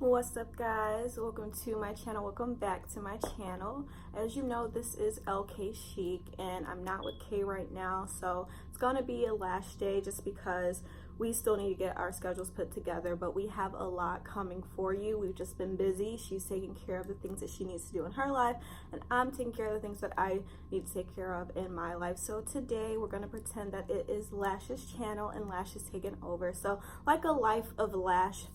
What's up, guys? Welcome to my channel. Welcome back to my channel. As you know, this is LK Chic and I'm not with Kay right now, so it's gonna be a lash day just because we still need to get our schedules put together, but we have a lot coming for you. We've just been busy. She's taking care of the things that she needs to do in her life, and I'm taking care of the things that I need to take care of in my life. So today we're gonna pretend that it is Lash's channel and Lash is taking over. So like a life of Lash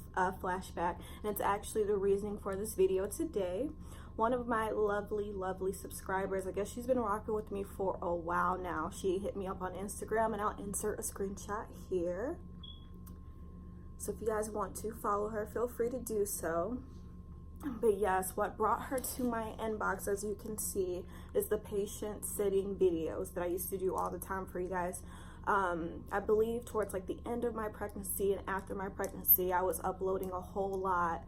flashback, and it's actually the reasoning for this video today. One of my lovely subscribers, I guess she's been rocking with me for a while now. She hit me up on Instagram, and I'll insert a screenshot here. So if you guys want to follow her, feel free to do so. But yes, what brought her to my inbox, as you can see, is the patient sitting videos that I used to do all the time for you guys. I believe towards like the end of my pregnancy and after my pregnancy, I was uploading a whole lot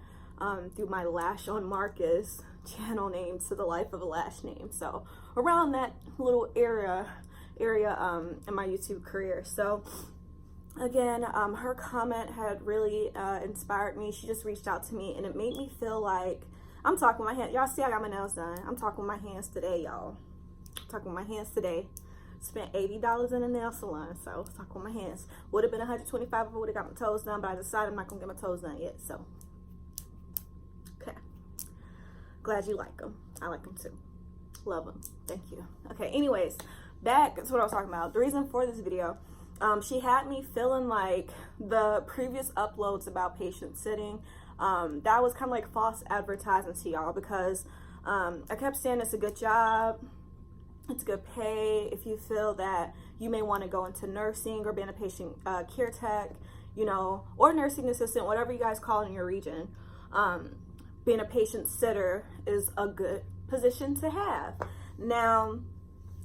through my Lash on Marcus channel name to the Life of a Lash name. So around that little area in my YouTube career. So again, her comment had really inspired me. She just reached out to me and it made me feel like I'm talking with my hands. Y'all see I got my nails done. I'm talking with my hands today, y'all. Talking with my hands today. Spent $80 in a nail salon, so talk with my hands. Would have been $125 if I would have got my toes done, but I decided I'm not gonna get my toes done yet. So, okay. Glad you like them. I like them too. Love them. Thank you. Okay. Anyways, back to what I was talking about. The reason for this video, she had me feeling like the previous uploads about patient sitting, that was kind of like false advertising to y'all because I kept saying it's a good job. It's good pay if you feel that you may want to go into nursing or being a patient care tech, you know, or nursing assistant, whatever you guys call it in your region. Being a patient sitter is a good position to have. Now,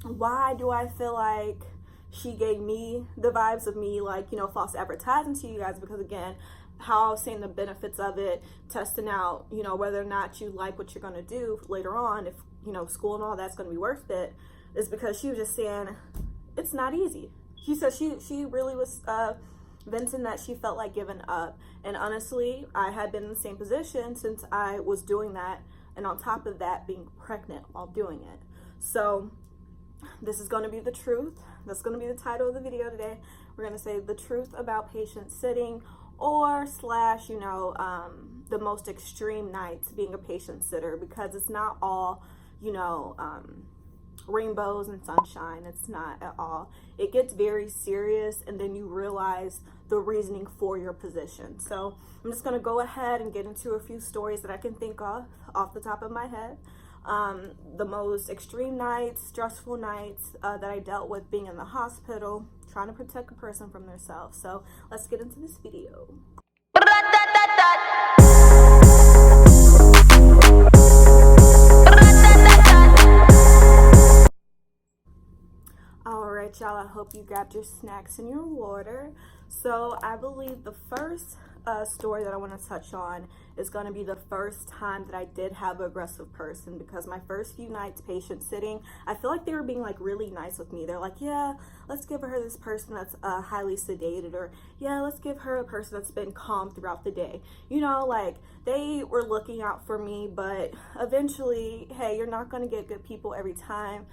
why do I feel like she gave me the vibes of me, like, you know, false advertising to you guys? Because again, how I was seeing the benefits of it, testing out, you know, whether or not you like what you're going to do later on, if, you know, school and all that's going to be worth it, is because she was just saying it's not easy. She said she really was venting that she felt like giving up. And honestly, I had been in the same position since I was doing that, and on top of that, being pregnant while doing it. So this is going to be the truth. That's going to be the title of the video today. We're going to say the truth about patient sitting, or slash, you know, the most extreme nights being a patient sitter, because it's not all, you know, rainbows and sunshine. It's not at all. It gets very serious, and then you realize the reasoning for your position. So I'm just going to go ahead and get into a few stories that I can think of off the top of my head. The most extreme nights, stressful nights that I dealt with being in the hospital, trying to protect a person from themselves. So let's get into this video. Alright, y'all, I hope you grabbed your snacks and your water. So I believe the first story that I want to touch on is going to be the first time that I did have an aggressive person, because my first few nights patient sitting, I feel like they were being like really nice with me. They're like, yeah, let's give her this person that's highly sedated, or yeah, let's give her a person that's been calm throughout the day. You know, like they were looking out for me, but eventually, hey, you're not going to get good people every time.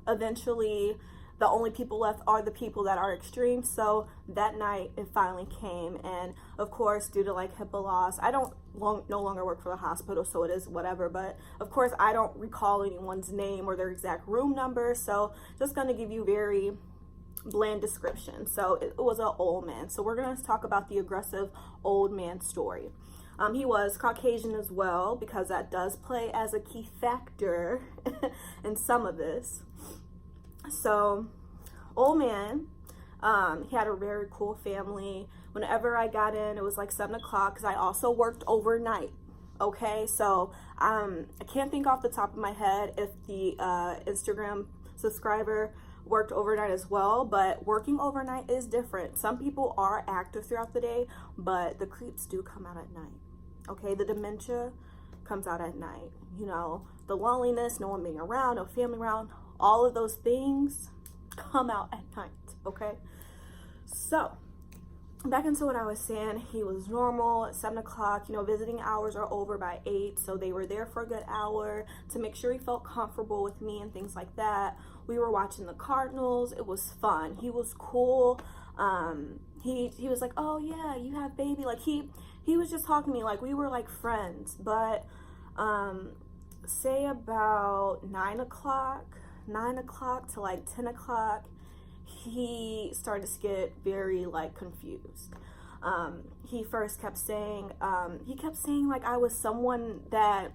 Eventually, the only people left are the people that are extreme. So that night it finally came, and of course, due to like HIPAA laws, I no longer work for the hospital, so it is whatever, but of course I don't recall anyone's name or their exact room number, so just gonna give you very bland description. So it was an old man. So we're gonna talk about the aggressive old man story. He was Caucasian as well, because that does play as a key factor in some of this. So, old man, he had a very cool family. Whenever I got in, it was like 7 o'clock, because I also worked overnight. Okay, so I can't think off the top of my head if the Instagram subscriber worked overnight as well, but working overnight is different. Some people are active throughout the day, but the creeps do come out at night. Okay, the dementia comes out at night. You know, the loneliness, no one being around, no family around, all of those things come out at night. Okay, so back into what I was saying, he was normal at 7 o'clock. You know, visiting hours are over by 8, so they were there for a good hour to make sure he felt comfortable with me and things like that. We were watching the Cardinals. It was fun. He was cool. He was like, oh yeah, you have baby. Like he was just talking to me like we were like friends. But say about 9 o'clock to like 10 o'clock, he started to get very like confused. He first kept saying like I was someone that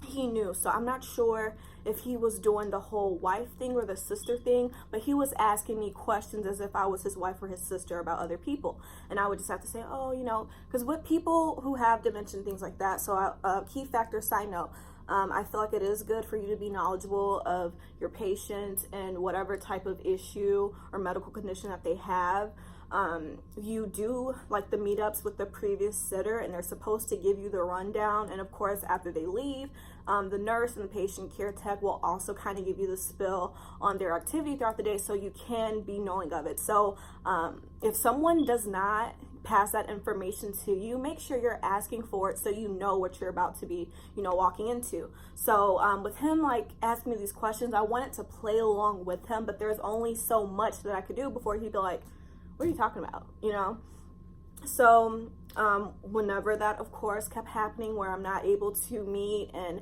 he knew. So I'm not sure if he was doing the whole wife thing or the sister thing, but he was asking me questions as if I was his wife or his sister about other people. And I would just have to say, oh, you know, because with people who have dementia, things like that. So key factor, side note, I feel like it is good for you to be knowledgeable of your patient and whatever type of issue or medical condition that they have. You do like the meetups with the previous sitter, and they're supposed to give you the rundown. And of course, after they leave, the nurse and the patient care tech will also kind of give you the spill on their activity throughout the day, so you can be knowing of it. So if someone does not pass that information to you, make sure you're asking for it so you know what you're about to be, you know, walking into. So with him like asking me these questions, I wanted to play along with him, but there's only so much that I could do before he'd be like, what are you talking about, you know? So whenever that of course kept happening, where I'm not able to meet and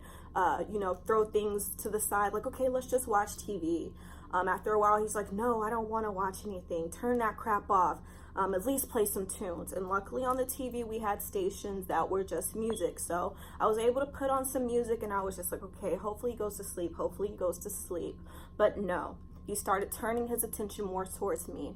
you know, throw things to the side, like, okay, let's just watch TV. After a while he's like, no, I don't want to watch anything, turn that crap off. At least play some tunes. And luckily on the TV we had stations that were just music, so I was able to put on some music, and I was just like, okay, hopefully he goes to sleep, hopefully he goes to sleep. But no, he started turning his attention more towards me.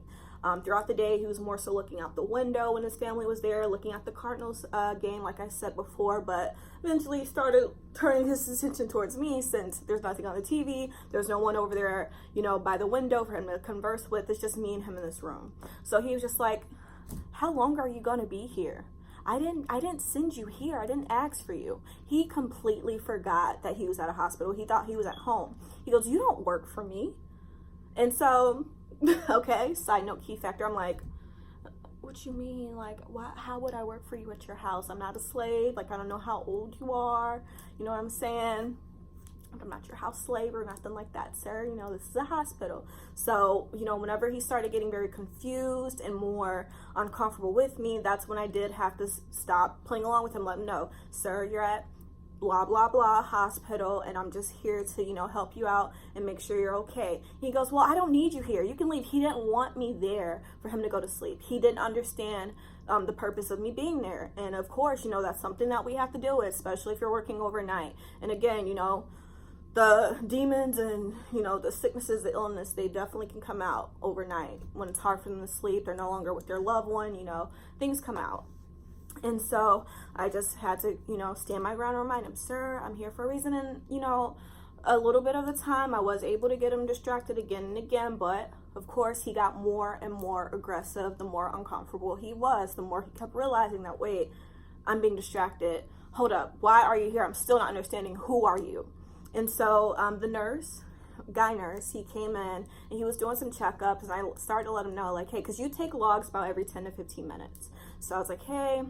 Throughout the day, he was more so looking out the window when his family was there, looking at the Cardinals game, like I said before, but eventually he started turning his attention towards me, since there's nothing on the TV, there's no one over there, you know, by the window for him to converse with. It's just me and him in this room. So he was just like, how long are you gonna be here? I didn't send you here. I didn't ask for you. He completely forgot that he was at a hospital. He thought he was at home. He goes, you don't work for me. And so, okay, side note, key factor, I'm like, what you mean? Like, how would I work for you at your house? I'm not a slave. Like, I don't know how old you are. You know what I'm saying? I'm not your house slave or nothing like that, sir. You know, this is a hospital. So, you know, whenever he started getting very confused and more uncomfortable with me, that's when I did have to stop playing along with him. Let him know, sir, you're at blah blah blah hospital, and I'm just here to, you know, help you out and make sure you're okay. He goes, well, I don't need you here, you can leave. He didn't want me there for him to go to sleep. He didn't understand the purpose of me being there. And of course, you know, that's something that we have to deal with, especially if you're working overnight. And again, you know, the demons and, you know, the sicknesses, the illness, they definitely can come out overnight when it's hard for them to sleep. They're no longer with their loved one, you know, things come out. And so I just had to, you know, stand my ground and remind him, sir, I'm here for a reason. And, you know, a little bit of the time I was able to get him distracted again and again, but of course he got more and more aggressive. The more uncomfortable he was, the more he kept realizing that, wait, I'm being distracted. Hold up, why are you here? I'm still not understanding. Who are you? And so the guy nurse, he came in and he was doing some checkups, and I started to let him know, like, hey, because you take logs about every 10 to 15 minutes. So I was like, hey,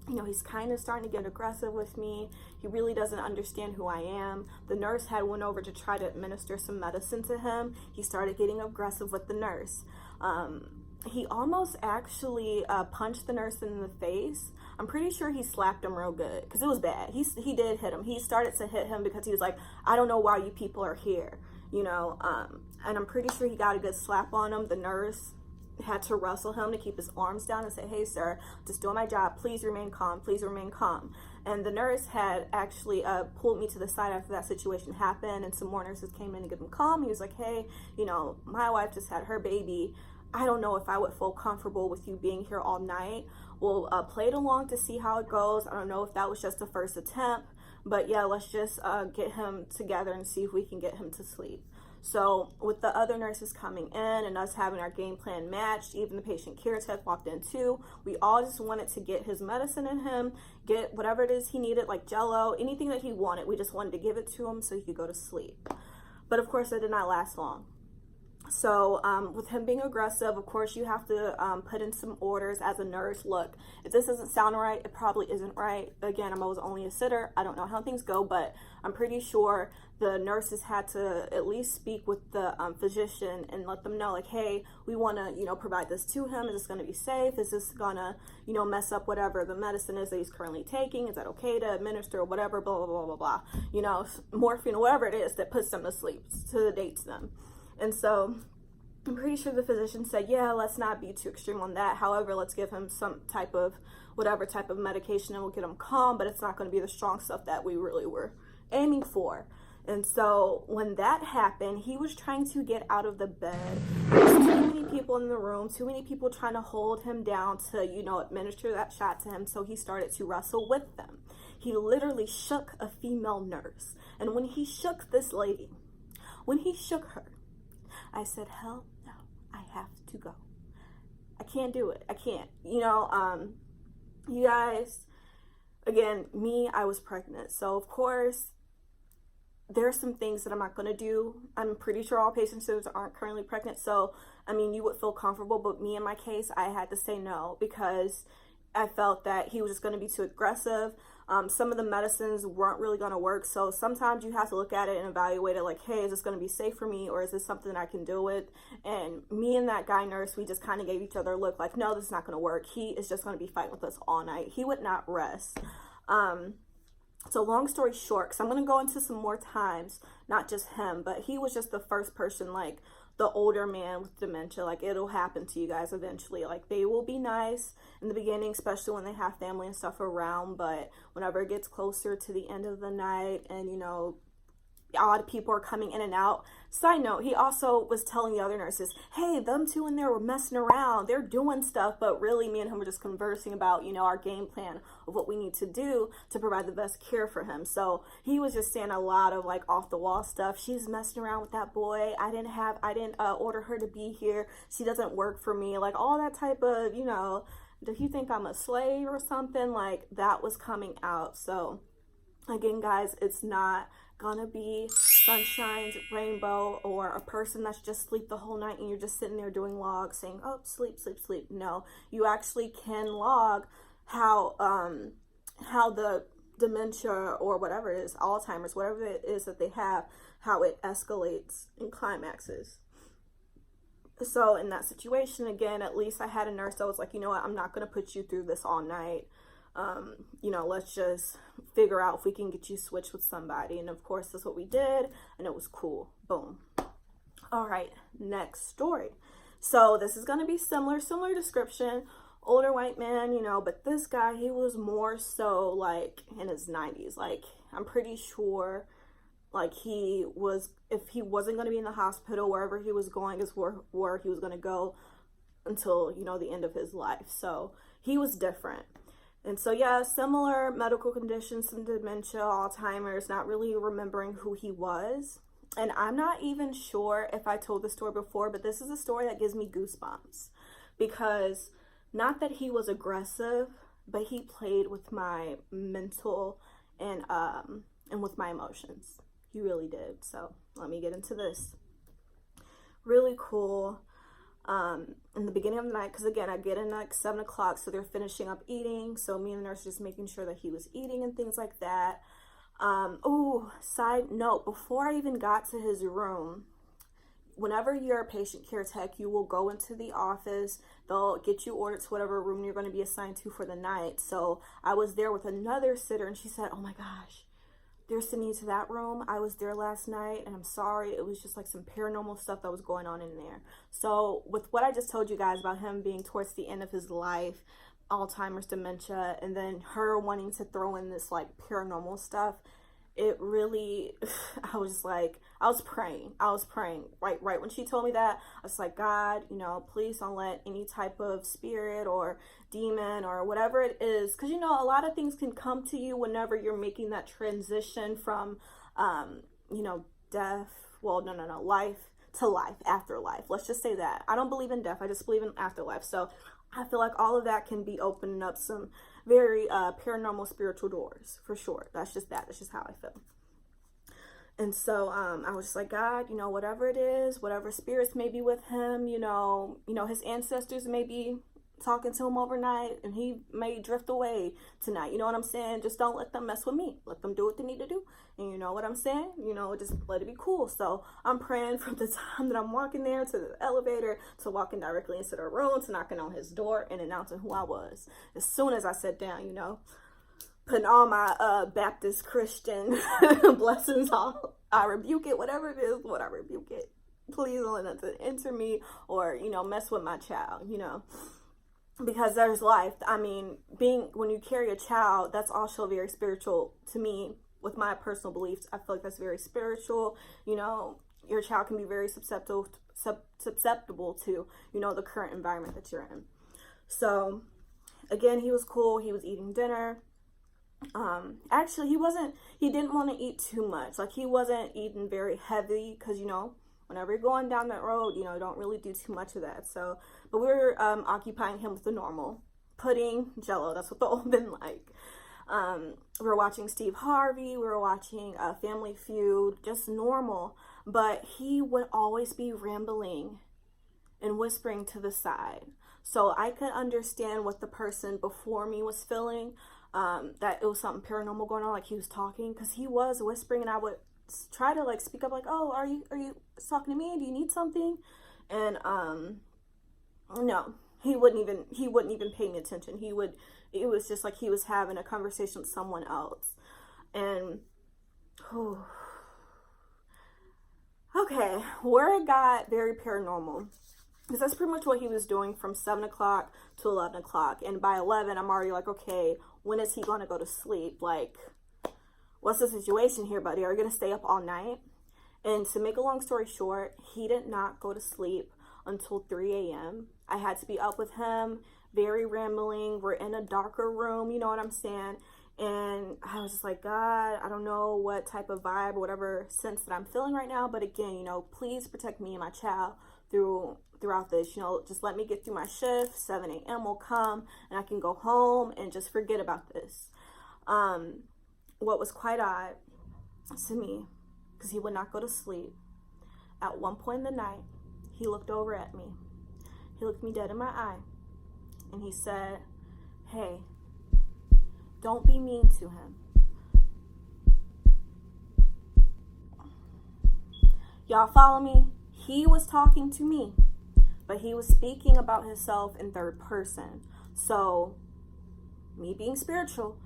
you know, he's kind of starting to get aggressive with me. He really doesn't understand who I am. The nurse had went over to try to administer some medicine to him. He started getting aggressive with the nurse. He almost actually punched the nurse in the face. I'm pretty sure he slapped him real good because it was bad. He did hit him. He started to hit him because he was like, I don't know why you people are here, you know. And I'm pretty sure he got a good slap on him. The nurse had to wrestle him to keep his arms down and say, hey, sir, just doing my job. Please remain calm. Please remain calm. And the nurse had actually pulled me to the side after that situation happened, and some more nurses came in to get him calm. He was like, hey, you know, my wife just had her baby. I don't know if I would feel comfortable with you being here all night. We'll play it along to see how it goes. I don't know if that was just the first attempt, but yeah, let's just get him together and see if we can get him to sleep. So with the other nurses coming in and us having our game plan matched, even the patient care tech walked in too, we all just wanted to get his medicine in him, get whatever it is he needed, like Jello, anything that he wanted. We just wanted to give it to him so he could go to sleep. But of course, that did not last long. So with him being aggressive, of course, you have to put in some orders as a nurse. Look, if this doesn't sound right, it probably isn't right. Again, I was only a sitter. I don't know how things go, but I'm pretty sure the nurses had to at least speak with the physician and let them know, like, hey, we want to, provide this to him. Is this going to be safe? Is this going to, mess up whatever the medicine is that he's currently taking? Is that okay to administer or whatever, blah, blah, blah, blah, blah. Morphine or whatever it is that puts them to sleep, sedates them. And so I'm pretty sure the physician said, yeah, let's not be too extreme on that. However, let's give him some type of, whatever type of medication, and we'll get him calm, but it's not going to be the strong stuff that we really were aiming for. And so when that happened, he was trying to get out of the bed. There's too many people in the room, too many people trying to hold him down to, administer that shot to him. So he started to wrestle with them. He literally shook a female nurse. And when he shook this lady, when he shook her, I said, hell no, I have to go. I can't do it. I can't. You guys, again, I was pregnant. So, of course, there are some things that I'm not going to do. I'm pretty sure all patients aren't currently pregnant. So, you would feel comfortable. But me, in my case, I had to say no because I felt that he was just going to be too aggressive. Some of the medicines weren't really going to work. So sometimes you have to look at it and evaluate it like, hey, is this going to be safe for me, or is this something that I can deal with? And me and that guy nurse, we just kind of gave each other a look like, no, this is not going to work. He is just going to be fighting with us all night. He would not rest. So long story short, because I'm going to go into some more times, not just him, but he was just the first person, like the older man with dementia. Like, it'll happen to you guys eventually. Like, they will be nice in the beginning, especially when they have family and stuff around, but whenever it gets closer to the end of the night and odd people are coming in and out. Side note, he also was telling the other nurses, hey, them two in there were messing around, they're doing stuff, but really me and him were just conversing about our game plan of what we need to do to provide the best care for him. So he was just saying a lot of like off the wall stuff. She's messing around with that boy. I didn't order her to be here. She doesn't work for me. Like all that type of, do you think I'm a slave or something? Like that was coming out. So again, guys, it's not gonna be sunshine, rainbow, or a person that's just sleep the whole night and you're just sitting there doing logs saying, oh, sleep, sleep, sleep. No, you actually can log how the dementia or whatever it is, Alzheimer's, whatever it is that they have, how it escalates and climaxes. So in that situation, again, at least I had a nurse that was like, you know what, I'm not going to put you through this all night. Let's just figure out if we can get you switched with somebody. And of course, that's what we did. And it was cool. Boom. All right. Next story. So this is going to be similar description. Older white man, but this guy, he was more so like in his 90s. Like, I'm pretty sure like he was, if he wasn't going to be in the hospital, wherever he was going is where he was going to go until, the end of his life. So he was different. And so, yeah, similar medical conditions, some dementia, Alzheimer's, not really remembering who he was. And I'm not even sure if I told this story before, but this is a story that gives me goosebumps. Because not that he was aggressive, but he played with my mental and with my emotions. He really did. So let me get into this. Really cool. In the beginning of the night, because again, I get in like 7 o'clock, so they're finishing up eating. So me and the nurse just making sure that he was eating and things like that. Side note, before I even got to his room, whenever you're a patient care tech, you will go into the office. They'll get you ordered to whatever room you're going to be assigned to for the night. So I was there with another sitter, and she said, oh my gosh, they're sending you to that room. I was there last night and I'm sorry. It was just like some paranormal stuff that was going on in there. So with what I just told you guys about him being towards the end of his life, Alzheimer's, dementia, and then her wanting to throw in this like paranormal stuff, it really, I was praying. Right when she told me that, I was like, God, please don't let any type of spirit or demon or whatever it is, because a lot of things can come to you whenever you're making that transition from death, life to life, afterlife. Let's just say that. I don't believe in death, I just believe in afterlife. So I feel like all of that can be opening up some very paranormal spiritual doors, for sure. That's just how I feel. And so I was just like, God, you know, whatever it is, whatever spirits may be with him, you know, his ancestors may be talking to him overnight and he may drift away tonight. You know what I'm saying? Just don't let them mess with me. Let them do what they need to do. And you know what I'm saying? You know, just let it be cool. So I'm praying from the time that I'm walking there to the elevator to walking directly into the room to knocking on his door and announcing who I was. As soon as I sat down, you know, putting all my Baptist Christian blessings on. I rebuke it, whatever it is, Lord, I rebuke it. Please don't let it enter me or, you know, mess with my child, you know. Because there's life. I mean, when you carry a child, that's also very spiritual to me. With my personal beliefs, I feel like that's very spiritual. You know, your child can be very susceptible to, you know, the current environment that you're in. So, again, he was cool. He was eating dinner. Actually, he didn't want to eat too much. Like, he wasn't eating very heavy because, you know, whenever you're going down that road, you know, don't really do too much of that. So, but we were occupying him with the normal pudding, Jello. That's what the old been like. We were watching Steve Harvey. We were watching Family Feud, just normal. But he would always be rambling and whispering to the side. So I could understand what the person before me was feeling. That it was something paranormal going on, like he was talking, because he was whispering, and I would try to like speak up, like, oh, are you talking to me? Do you need something? And no, he wouldn't even pay me attention. It was just like he was having a conversation with someone else. And okay, where it got very paranormal, because that's pretty much what he was doing from 7 o'clock to 11 o'clock. And by 11, I'm already like, okay, when is he going to go to sleep? Like, what's the situation here, buddy? Are you going to stay up all night? And to make a long story short, he did not go to sleep until 3 a.m. I had to be up with him, very rambling. We're in a darker room, you know what I'm saying? And I was just like, God, I don't know what type of vibe or whatever sense that I'm feeling right now. But again, you know, please protect me and my child throughout this. You know, just let me get through my shift. 7 a.m. will come and I can go home and just forget about this. What was quite odd to me, because he would not go to sleep, at one point in the night, he looked over at me. He looked me dead in my eye and he said, hey, don't be mean to him. Y'all follow me? He was talking to me, but he was speaking about himself in third person. So, me being spiritual,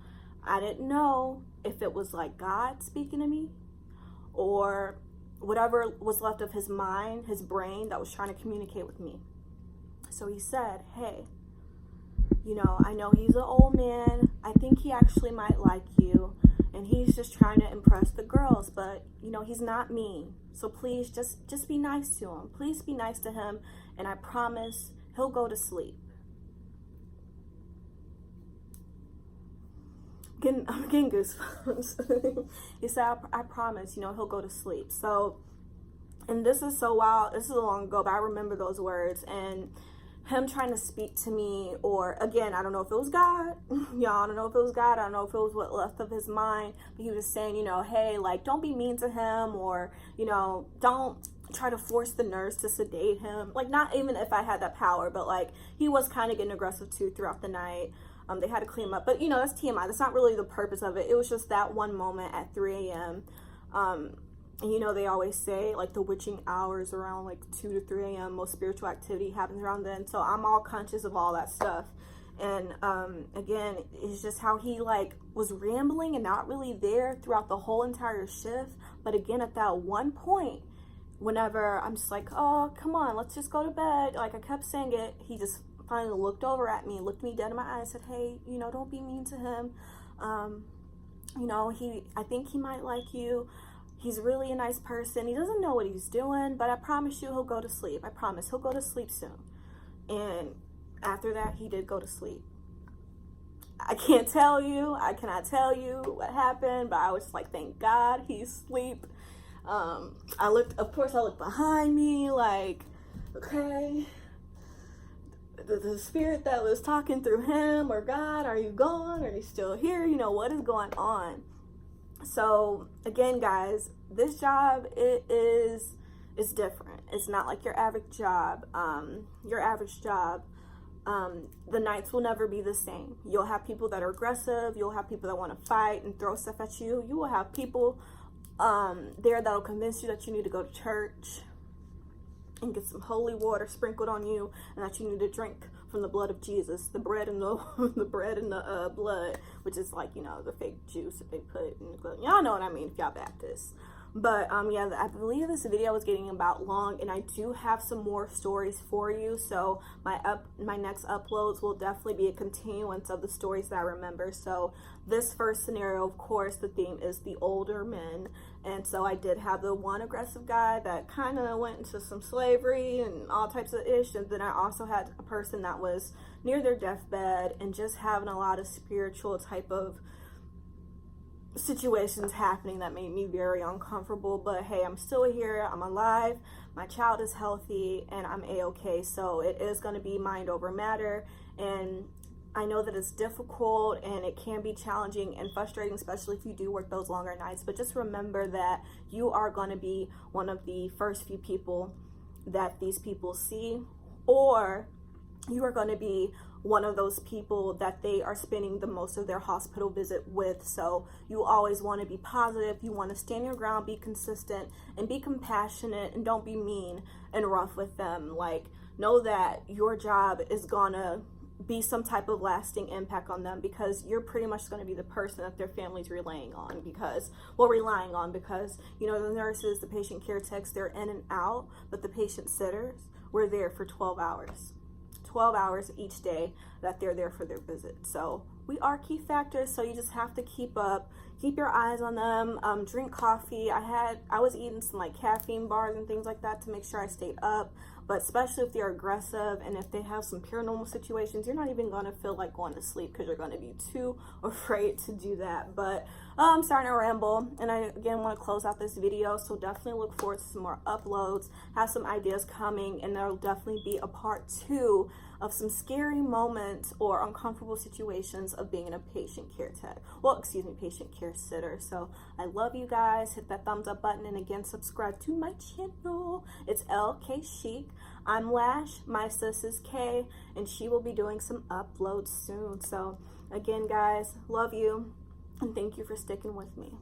I didn't know if it was like God speaking to me or whatever was left of his mind, his brain that was trying to communicate with me. So he said, hey, you know, I know he's an old man. I think he actually might like you. And he's just trying to impress the girls. But, you know, he's not mean. So please just be nice to him. Please be nice to him. And I promise he'll go to sleep. I'm getting goosebumps. He said, I promise, you know, he'll go to sleep. So, and this is so wild. This is a long ago, but I remember those words. And him trying to speak to me, or again, I don't know if it was God. Y'all, I don't know if it was God. I don't know if it was what left of his mind. But he was saying, you know, hey, like, don't be mean to him, or, you know, don't try to force the nurse to sedate him. Like, not even if I had that power, but like, he was kind of getting aggressive too throughout the night. They had to clean him up. But, you know, that's TMI. That's not really the purpose of it. It was just that one moment at 3 a.m. And, you know, they always say, like, the witching hours around, like, 2 to 3 a.m. Most spiritual activity happens around then. So I'm all conscious of all that stuff. And, again, it's just how he, like, was rambling and not really there throughout the whole entire shift. But, again, at that one point, whenever I'm just like, oh, come on, let's just go to bed. Like, I kept saying it. He just finally looked over at me, looked me dead in my eye and said, hey, you know, don't be mean to him. You know, I think he might like you. He's really a nice person. He doesn't know what he's doing, but I promise you he'll go to sleep. I promise he'll go to sleep soon. And after that, he did go to sleep. I cannot tell you what happened, but I was just like, thank God he's asleep. I looked behind me, like, okay, the spirit that was talking through him, or God, are you gone? Are you still here? You know, what is going on? So again, guys, this job, is different. It's not like your average job. The nights will never be the same. You'll have people that are aggressive. You'll have people that want to fight and throw stuff at you. You will have people there that'll convince you that you need to go to church and get some holy water sprinkled on you, and that you need to drink from the blood of Jesus, the bread and the bread and the blood, which is like, you know, the fake juice that they put in the blood. Y'all know what I mean if y'all Baptists. But yeah, I believe this video is getting about long, and I do have some more stories for you. So my next uploads will definitely be a continuance of the stories that I remember. So this first scenario, of course, the theme is the older men, and so I did have the one aggressive guy that kind of went into some slavery and all types of ish, and then I also had a person that was near their deathbed and just having a lot of spiritual type of situations happening that made me very uncomfortable. But hey, I'm still here, I'm alive, my child is healthy, and I'm a-okay. So it is going to be mind over matter, and I know that it's difficult and it can be challenging and frustrating, especially if you do work those longer nights. But just remember that you are going to be one of the first few people that these people see, or you are going to be one of those people that they are spending the most of their hospital visit with. So you always want to be positive. You want to stand your ground, be consistent, and be compassionate, and don't be mean and rough with them. Like, know that your job is gonna be some type of lasting impact on them, because you're pretty much going to be the person that their family's relying on, because you know, the nurses, the patient care techs, they're in and out, but the patient sitters, we're there for 12 hours each day that they're there for their visit. So we are key factors, so you just have to keep your eyes on them. Drink coffee. I was eating some like caffeine bars and things like that to make sure I stayed up. But especially if they're aggressive and if they have some paranormal situations, you're not even going to feel like going to sleep, because you're going to be too afraid to do that. But I'm starting to ramble, and I again want to close out this video, so definitely look forward to some more uploads. Have some ideas coming, and there'll definitely be a part 2 of some scary moments or uncomfortable situations of being in a patient care patient care sitter. So I love you guys. Hit that thumbs up button, and again, subscribe to my channel. It's LK Chic. I'm Lash, my sis is K, and she will be doing some uploads soon. So again, guys, love you, and thank you for sticking with me.